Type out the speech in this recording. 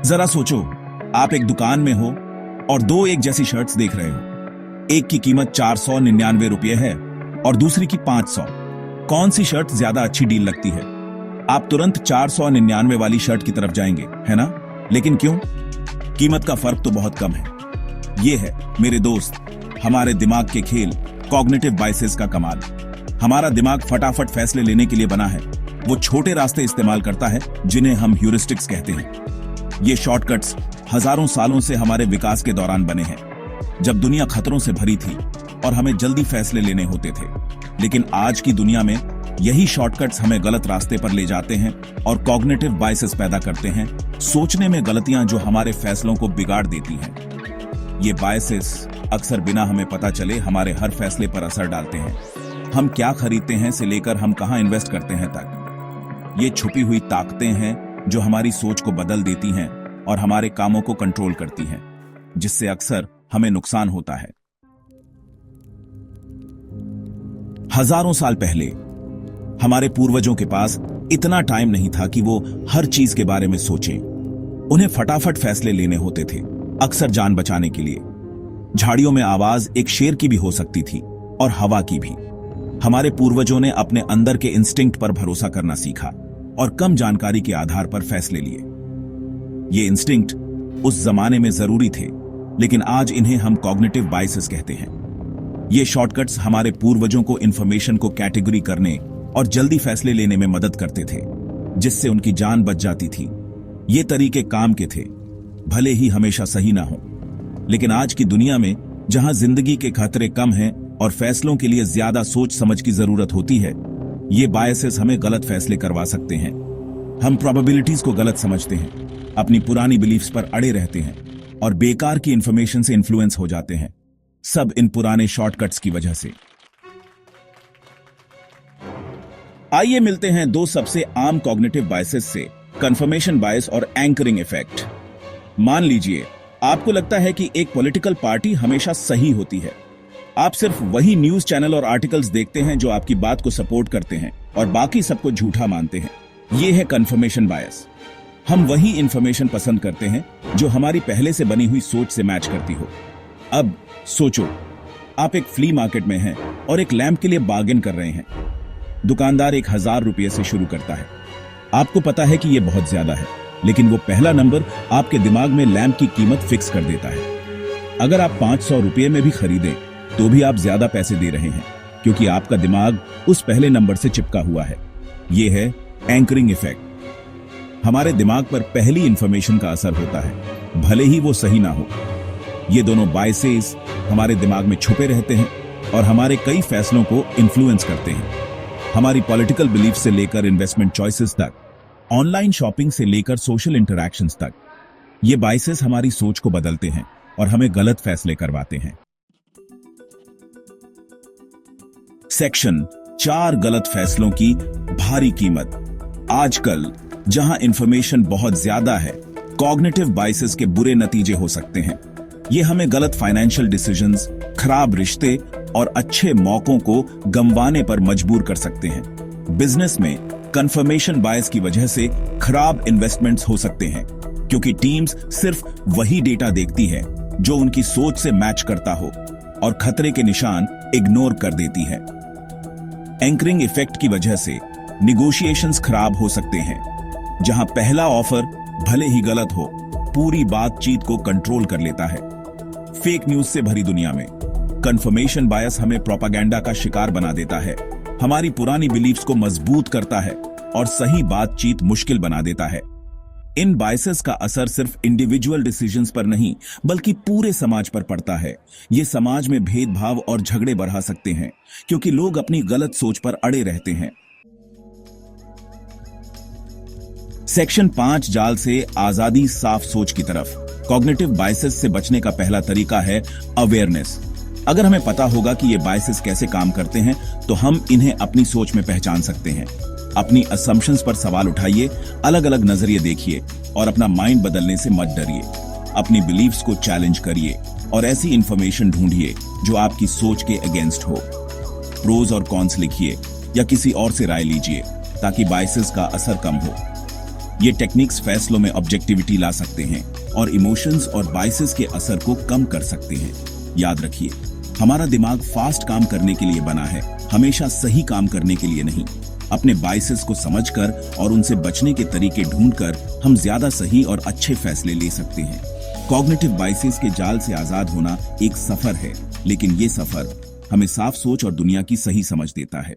जरा सोचो, आप एक दुकान में हो और दो एक जैसी शर्ट्स देख रहे हो। एक की कीमत 499 रुपये है और दूसरी की 500। कौन सी शर्ट ज्यादा अच्छी डील लगती है? आप तुरंत 499 वाली शर्ट की तरफ जाएंगे, है ना? लेकिन क्यों? कीमत का फर्क तो बहुत कम है। यह है मेरे दोस्त, हमारे दिमाग के खेल, कॉग्निटिव बायसेस का कमाल। हमारा दिमाग फटाफट फैसले लेने के लिए बना है। वो छोटे रास्ते इस्तेमाल करता है जिन्हें हम ह्यूरिस्टिक्स कहते हैं। ये शॉर्टकट्स हजारों सालों से हमारे विकास के दौरान बने हैं, जब दुनिया खतरों से भरी थी और हमें जल्दी फैसले लेने होते थे। लेकिन आज की दुनिया में यही शॉर्टकट्स हमें गलत रास्ते पर ले जाते हैं और कॉग्निटिव बायसेस पैदा करते हैं, सोचने में गलतियां जो हमारे फैसलों को बिगाड़ देती हैं। ये बायसेस अक्सर बिना हमें पता चले हमारे हर फैसले पर असर डालते हैं। हम क्या खरीदते हैं से लेकर हम कहां इन्वेस्ट करते हैं तक। ये छुपी हुई ताकतें हैं जो हमारी सोच को बदल देती हैं और हमारे कामों को कंट्रोल करती हैं, जिससे अक्सर हमें नुकसान होता है। हजारों साल पहले हमारे पूर्वजों के पास इतना टाइम नहीं था कि वो हर चीज के बारे में सोचें। उन्हें फटाफट फैसले लेने होते थे, अक्सर जान बचाने के लिए। झाड़ियों में आवाज एक शेर की भी हो सकती थी और हवा की भी। हमारे पूर्वजों ने अपने अंदर के इंस्टिंक्ट पर भरोसा करना सीखा और कम जानकारी के आधार पर फैसले लिए। ये इंस्टिंक्ट उस जमाने में जरूरी थे, लेकिन आज इन्हें हम कॉग्निटिव बायसेस कहते हैं। ये शॉर्टकट्स हमारे पूर्वजों को इंफॉर्मेशन को कैटेगरी करने और जल्दी फैसले लेने में मदद करते थे, जिससे उनकी जान बच जाती थी। ये तरीके काम के थे, भले ही हमेशा सही ना हो। लेकिन आज की दुनिया में जहां जिंदगी के खतरे कम हैं और फैसलों के लिए ज्यादा सोच समझ की जरूरत होती है, ये बायसेस हमें गलत फैसले करवा सकते हैं। हम प्रोबेबिलिटीज को गलत समझते हैं, अपनी पुरानी बिलीफ्स पर अड़े रहते हैं और बेकार की इंफॉर्मेशन से इन्फ्लुएंस हो जाते हैं, सब इन पुराने शॉर्टकट्स की वजह से। आइए मिलते हैं दो सबसे आम कॉग्निटिव बायसेस से, कंफर्मेशन बायस और एंकरिंग इफेक्ट। मान लीजिए आपको लगता है कि एक पॉलिटिकल पार्टी हमेशा सही होती है। आप सिर्फ वही न्यूज चैनल और आर्टिकल्स देखते हैं जो आपकी बात को सपोर्ट करते हैं और बाकी सबको झूठा मानते हैं। यह है कंफर्मेशन बायस। हम वही इंफॉर्मेशन पसंद करते हैं जो हमारी पहले से बनी हुई सोच से मैच करती हो। अब सोचो, आप एक फ्ली मार्केट में हैं और एक लैंप के लिए बार्गेन कर रहे हैं। दुकानदार 1000 रुपये से शुरू करता है। आपको पता है कि यह बहुत ज्यादा है, लेकिन वो पहला नंबर आपके दिमाग में लैंप की कीमत फिक्स कर देता है। अगर आप 500 रुपये में भी खरीदें तो भी आप ज्यादा पैसे दे रहे हैं, क्योंकि आपका दिमाग उस पहले नंबर से चिपका हुआ है। यह है एंकरिंग इफेक्ट। हमारे दिमाग पर पहली इंफॉर्मेशन का असर होता है, भले ही वो सही ना हो। ये दोनों बायसेस हमारे दिमाग में छुपे रहते हैं और हमारे कई फैसलों को इन्फ्लुएंस करते हैं। हमारी पॉलिटिकल बिलीफ से लेकर इन्वेस्टमेंट चॉइसेस तक, ऑनलाइन शॉपिंग से लेकर सोशल इंटरैक्शंस तक, ये बायसेस हमारी सोच को बदलते हैं और हमें गलत फैसले करवाते हैं। सेक्शन 4 गलत फैसलों की भारी कीमत। आजकल जहां इंफॉर्मेशन बहुत ज्यादा है, कॉग्निटिव बायसेस के बुरे नतीजे हो सकते हैं। ये हमें गलत फाइनेंशियल डिसीजंस, खराब रिश्ते और अच्छे मौकों को गंवाने पर मजबूर कर सकते हैं। बिजनेस में कंफर्मेशन बायस की वजह से खराब इन्वेस्टमेंट्स हो सकते हैं, क्योंकि टीम्स सिर्फ वही डेटा देखती है जो उनकी सोच से मैच करता हो और खतरे के निशान इग्नोर कर देती है। एंकरिंग इफेक्ट की वजह से निगोशिएशंस खराब हो सकते हैं, जहां पहला ऑफर भले ही गलत हो, पूरी बातचीत को कंट्रोल कर लेता है। फेक न्यूज से भरी दुनिया में कंफर्मेशन बायस हमें प्रोपेगेंडा का शिकार बना देता है, हमारी पुरानी बिलीफ्स को मजबूत करता है और सही बातचीत मुश्किल बना देता है। इन बायसेस का असर सिर्फ इंडिविजुअल डिसीजंस पर नहीं, बल्कि पूरे समाज पर पड़ता है। ये समाज में भेदभाव और झगड़े बढ़ा सकते हैं, क्योंकि लोग अपनी गलत सोच पर अड़े रहते हैं। सेक्शन 5 जाल से आजादी साफ सोच की तरफ। कॉग्निटिव बायसेस से बचने का पहला तरीका है अवेयरनेस। अगर हमें पता होगा कि ये बायसेस कैसे काम करते हैं, तो हम इन्हें अपनी सोच में पहचान सकते हैं। अपनी असम्पशंस पर सवाल उठाइए, अलग अलग नजरिए देखिए और अपना माइंड बदलने से मत डरिए। अपनी बिलीफ्स को चैलेंज करिए और ऐसी इंफॉर्मेशन ढूंढिए जो आपकी सोच के अगेंस्ट हो। प्रोज और कॉन्स लिखिए या किसी और से राय लीजिए, ताकि बायसेस का असर कम हो। ये टेक्निक्स फैसलों में ऑब्जेक्टिविटी ला सकते हैं और इमोशंस और बायसेस के असर को कम कर सकते हैं। याद रखिए, हमारा दिमाग फास्ट काम करने के लिए बना है, हमेशा सही काम करने के लिए नहीं। अपने बायसेस को समझकर और उनसे बचने के तरीके ढूंढकर हम ज्यादा सही और अच्छे फैसले ले सकते हैं। कॉग्निटिव बायसेस के जाल से आजाद होना एक सफर है, लेकिन ये सफर हमें साफ सोच और दुनिया की सही समझ देता है।